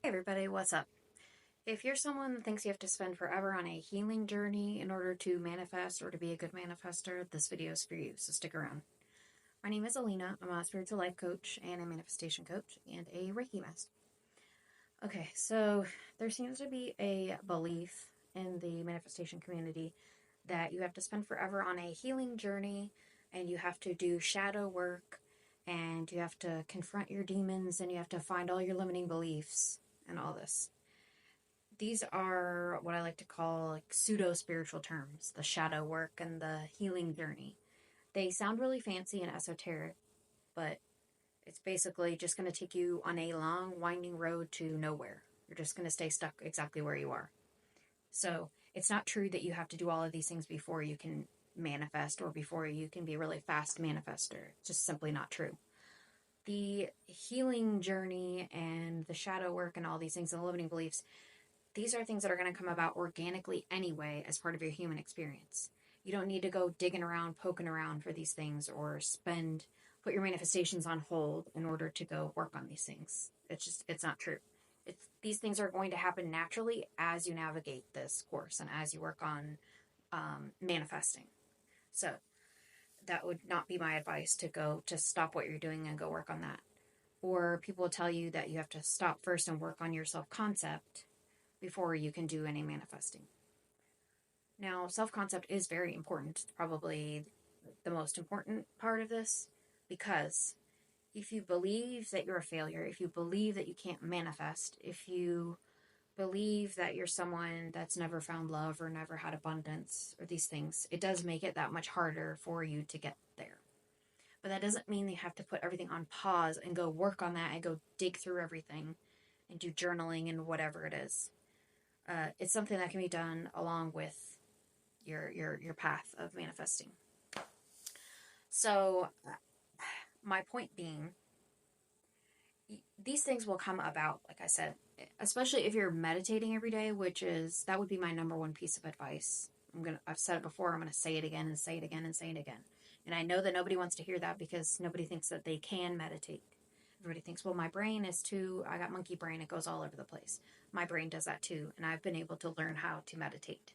Hey everybody, what's up? If you're someone that thinks you have to spend forever on a healing journey in order to manifest or to be a good manifester, this video is for you, so stick around. My name is Alina. I'm a spiritual life coach and a manifestation coach and a Reiki master. Okay, so there seems to be a belief in the manifestation community that you have to spend forever on a healing journey and you have to do shadow work and you have to confront your demons and you have to find all your limiting beliefs and all this. These are what I like to call like pseudo spiritual terms, the shadow work and the healing journey. They sound really fancy and esoteric, but it's basically just going to take you on a long, winding road to nowhere. You're just going to stay stuck exactly where you are. So it's not true that you have to do all of these things before you can manifest or before you can be a really fast manifester. It's just simply not true. The healing journey and the shadow work and all these things and the limiting beliefs, these are things that are going to come about organically anyway as part of your human experience. You don't need to go digging around, poking around for these things or put your manifestations on hold in order to go work on these things. It's not true. These things are going to happen naturally as you navigate this course and as you work on manifesting. So that would not be my advice to go to stop what you're doing and go work on that. Or people will tell you that you have to stop first and work on your self concept before you can do any manifesting. Now, self concept is very important. It's probably the most important part of this because if you believe that you're a failure, if you believe that you can't manifest, if you believe that you're someone that's never found love or never had abundance or these things, it does make it that much harder for you to get there. But that doesn't mean you have to put everything on pause and go work on that and go dig through everything and do journaling and whatever it is. It's something that can be done along with your path of manifesting. So, my point being, these things will come about, like I said, especially if you're meditating every day, that would be my number one piece of advice. I've said it before, I'm gonna say it again and say it again and say it again. And I know that nobody wants to hear that because nobody thinks that they can meditate. Everybody thinks, well, my brain is I got monkey brain, it goes all over the place. My brain does that too, and I've been able to learn how to meditate.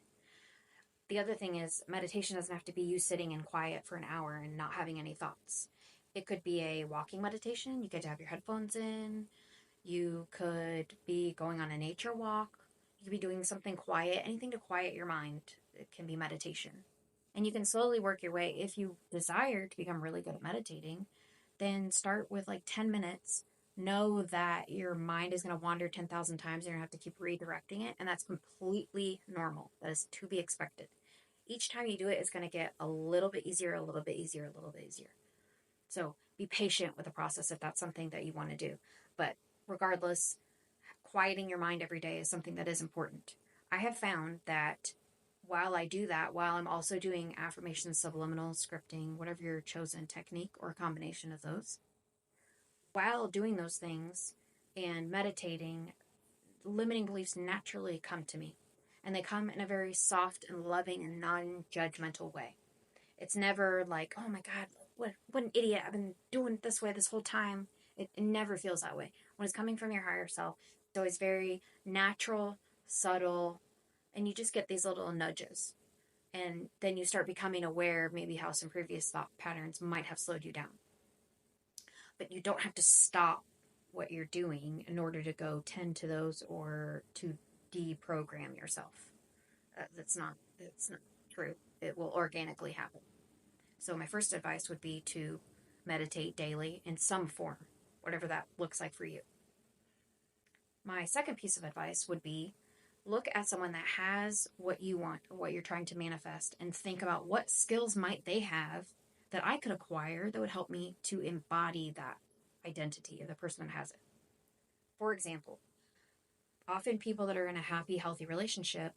The other thing is, meditation doesn't have to be you sitting in quiet for an hour and not having any thoughts. It could be a walking meditation. You get to have your headphones in. You could be going on a nature walk. You could be doing something quiet, anything to quiet your mind. It can be meditation. And you can slowly work your way. If you desire to become really good at meditating, then start with like 10 minutes. Know that your mind is going to wander 10,000 times. You're going to have to keep redirecting it. And that's completely normal. That is to be expected. Each time you do it, it's going to get a little bit easier, a little bit easier, a little bit easier. So be patient with the process if that's something that you want to do. But regardless, quieting your mind every day is something that is important. I have found that while I do that, while I'm also doing affirmations, subliminal, scripting, whatever your chosen technique or a combination of those, while doing those things and meditating, limiting beliefs naturally come to me. And they come in a very soft and loving and non judgmental way. It's never like, oh my God, what an idiot. I've been doing it this way this whole time. It never feels that way. When it's coming from your higher self, it's always very natural, subtle, and you just get these little nudges. And then you start becoming aware of maybe how some previous thought patterns might have slowed you down. But you don't have to stop what you're doing in order to go tend to those or to deprogram yourself. It's not true. It will organically happen. So my first advice would be to meditate daily in some form, whatever that looks like for you. My second piece of advice would be look at someone that has what you want or what you're trying to manifest and think about what skills might they have that I could acquire that would help me to embody that identity of the person that has it. For example, often people that are in a happy, healthy relationship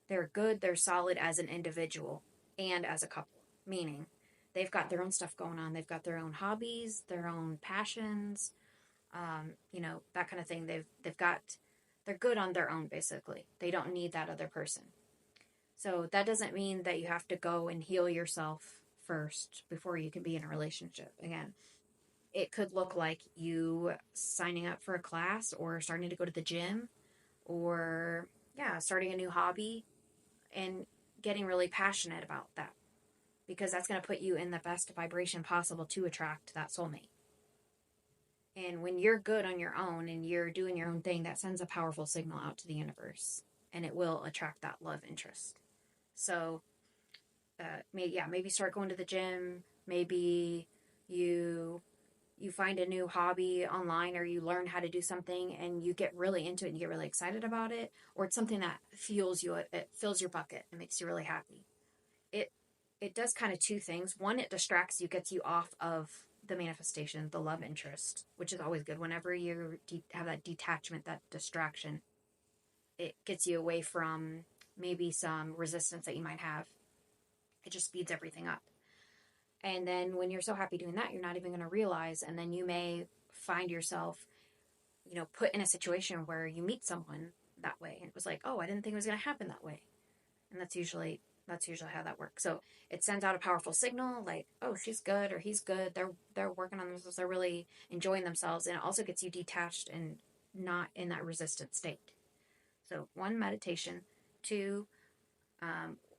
they're good, they're solid as an individual and as a couple. Meaning, they've got their own stuff going on. They've got their own hobbies, their own passions, that kind of thing. They're good on their own basically. They don't need that other person. So that doesn't mean that you have to go and heal yourself first before you can be in a relationship. Again, It could look like you signing up for a class or starting to go to the gym or, yeah, starting a new hobby and getting really passionate about that because that's going to put you in the best vibration possible to attract that soulmate. And when you're good on your own and you're doing your own thing, that sends a powerful signal out to the universe and it will attract that love interest. So, maybe start going to the gym. Maybe you you find a new hobby online or you learn how to do something and you get really into it and you get really excited about it, or it's something that fuels you, it fills your bucket and makes you really happy. It it does kind of two things. One, it distracts you, gets you off of the manifestation, the love interest, which is always good. Whenever you have that detachment, that distraction, it gets you away from maybe some resistance that you might have. It just speeds everything up. And then when you're so happy doing that, you're not even going to realize. And then you may find yourself, put in a situation where you meet someone that way. And it was like, oh, I didn't think it was going to happen that way. And that's usually how that works. So it sends out a powerful signal like, oh, she's good or he's good. They're working on themselves. They're really enjoying themselves. And it also gets you detached and not in that resistant state. So one, meditation. Two,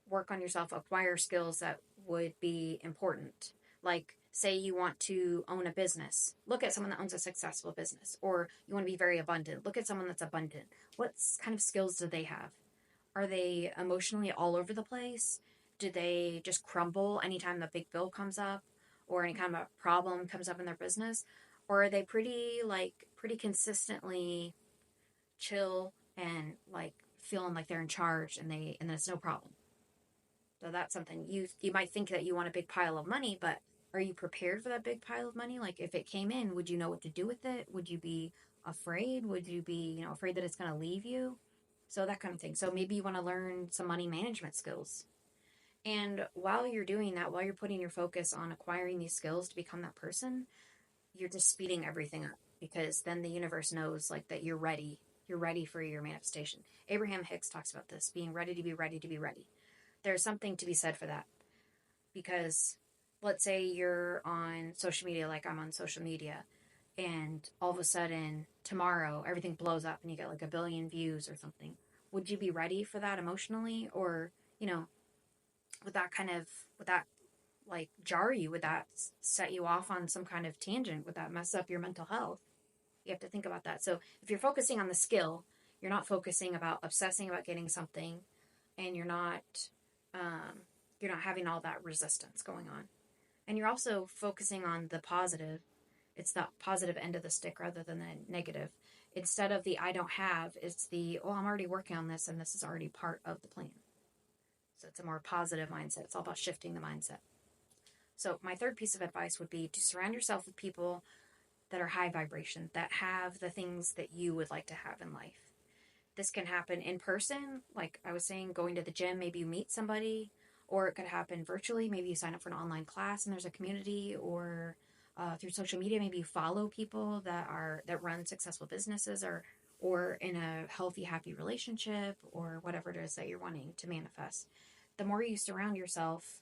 work on yourself, acquire skills that would be important. Like, say you want to own a business, look at someone that owns a successful business, or you want to be very abundant, look at someone that's abundant. What kind of skills do they have? Are they emotionally all over the place? Do they just crumble anytime the big bill comes up or any kind of a problem comes up in their business? Or are they pretty consistently chill and like feeling like they're in charge and then it's no problem? So that's something you might think that you want a big pile of money, but are you prepared for that big pile of money? Like if it came in, would you know what to do with it? Would you be afraid? Would you be, afraid that it's going to leave you? So that kind of thing. So maybe you want to learn some money management skills. And while you're doing that, while you're putting your focus on acquiring these skills to become that person, you're just speeding everything up because then the universe knows like that you're ready. You're ready for your manifestation. Abraham Hicks talks about this, being ready to be ready to be ready. There's something to be said for that because let's say you're on social media like I'm on social media and all of a sudden tomorrow everything blows up and you get like a billion views or something. Would you be ready for that emotionally, or you know would that like jar you? Would that set you off on some kind of tangent? Would that mess up your mental health? You have to think about that. So if you're focusing on the skill, you're not focusing about obsessing about getting something, and um, you're not having all that resistance going on. And you're also focusing on the positive. It's the positive end of the stick rather than the negative. Instead of the I don't have, it's the, oh, I'm already working on this and this is already part of the plan. So it's a more positive mindset. It's all about shifting the mindset. So my third piece of advice would be to surround yourself with people that are high vibration, that have the things that you would like to have in life. This can happen in person, like I was saying, going to the gym, maybe you meet somebody, or it could happen virtually. Maybe you sign up for an online class and there's a community, or through social media, maybe you follow people that run successful businesses, or in a healthy, happy relationship, or whatever it is that you're wanting to manifest. The more you surround yourself,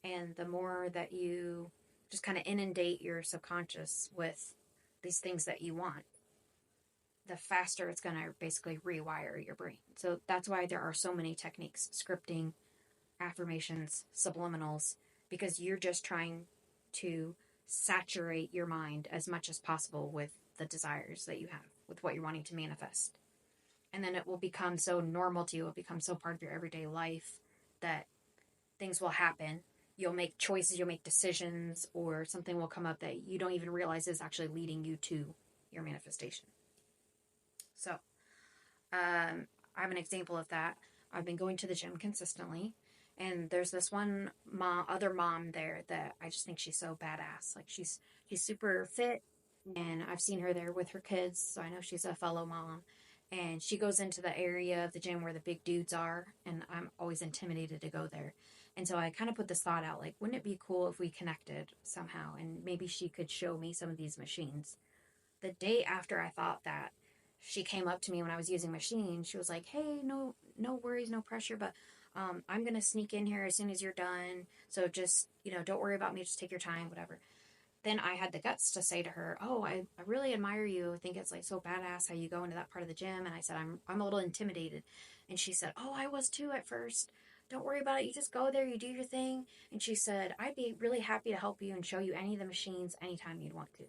and the more that you just kind of inundate your subconscious with these things that you want, the faster it's going to basically rewire your brain. So that's why there are so many techniques, scripting, affirmations, subliminals, because you're just trying to saturate your mind as much as possible with the desires that you have, with what you're wanting to manifest. And then it will become so normal to you, it will become so part of your everyday life that things will happen. You'll make choices, you'll make decisions, or something will come up that you don't even realize is actually leading you to your manifestation. So, I have an example of that. I've been going to the gym consistently, and there's this one other mom there that I just think she's so badass. Like she's super fit, and I've seen her there with her kids, so I know she's a fellow mom. And she goes into the area of the gym where the big dudes are, and I'm always intimidated to go there. And so I kind of put this thought out, like, wouldn't it be cool if we connected somehow, and maybe she could show me some of these machines? The day after I thought that, she came up to me when I was using machine. She was like, "Hey, no worries, no pressure, but I'm gonna sneak in here as soon as you're done. So just don't worry about me. Just take your time, whatever." then I had the guts to say to her, "Oh, I really admire you. I think it's like so badass how you go into that part of the gym." And I said, I'm a little intimidated." And she said, "Oh, I was too at first. Don't worry about it. You just go there, you do your thing." And she said, "I'd be really happy to help you and show you any of the machines anytime you'd want to."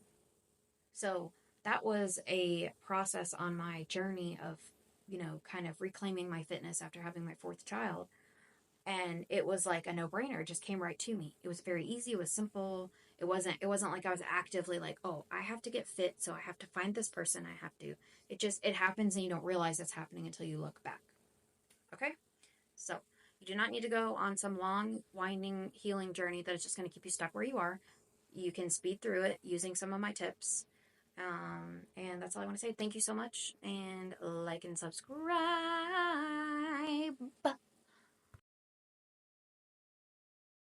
So that was a process on my journey of, kind of reclaiming my fitness after having my fourth child. And it was like a no-brainer. It just came right to me. It was very easy. It was simple. It wasn't like I was actively like, "Oh, I have to get fit, so I have to find this person. I have to." It happens and you don't realize it's happening until you look back. Okay? So, you do not need to go on some long, winding healing journey that is just going to keep you stuck where you are. You can speed through it using some of my tips. And that's all I want to say. Thank you so much, and like and subscribe.